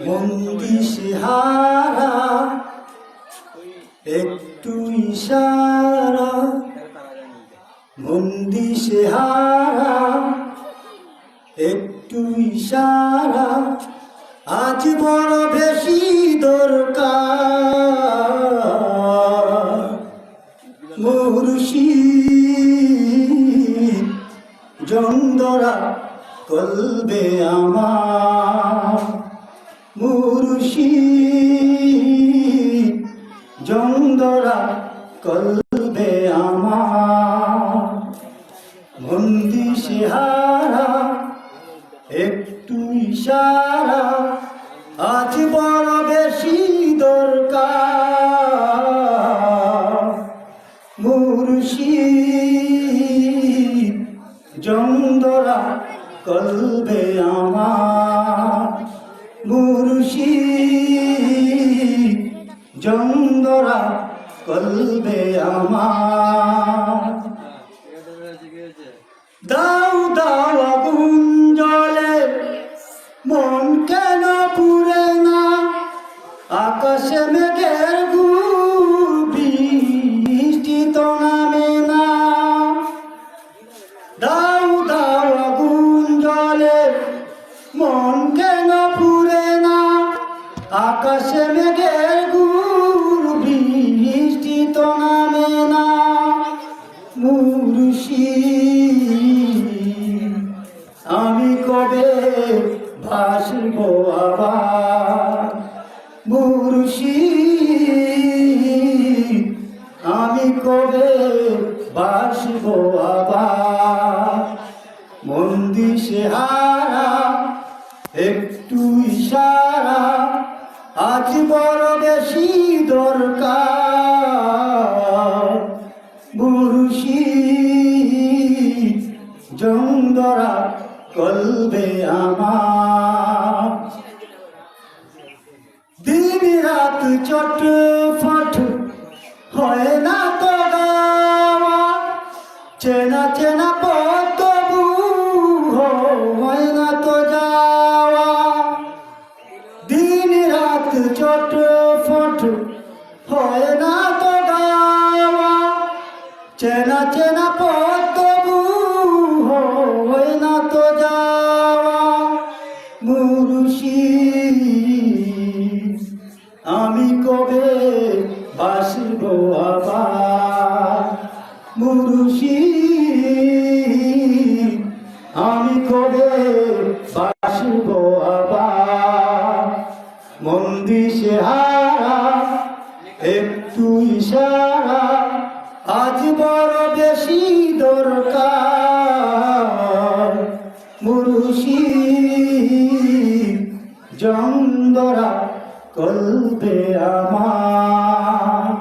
বন্দিশহারা একটু ইশারা, বন্দিশহারা একটু ইশারা, আজ বড় বেশি দরকার। মুর্শিদ জন্দরা কলবে আমার, মুর্শিদ জন্দরা কলবে আমার। বন্দিশহারা একটু ইশারা, আজ বড় বেশি দরকার। মুর্শিদ জন্দরা কলবে আমার, মুর্শিদ জন্দরা কলবে আমার। দাও দাও আগুন জ্বলে মন কেন পুরে না, আকাশে মেঘের বৃষ্টি তো নামে না। দাও দাও আগুন জ্বলে মন কেন পুরে না, আকাশে মেঘের বৃষ্টি তো নামে না। মুর্শিদ আমি কবে ভাসব আবার, মুর্শিদ আমি কবে ভাসব আবার। বন্দিশহারা একটু ইশারা, আজ বড় বেশি দরকার। মুর্শিদ জন্দরা কলবে আমার। দিন রাত চটফট হয় না তো গাওয়া, চেনা চেনা পথ তবু হয় না তো যাওয়া। দিন রাত চটফট হয় না তো গাওয়া, চেনা চেনা পথ তবু হয় না তো যাওয়া। মুর্শিদ আমি কবে বাসব আবার, মুর্শিদ আমি কবে বাসব আবার। বন্দিশহারা একটু ইশারা, আজ বড় বেশি দরকার। মুর্শিদ জন্দরা কলবে আমার।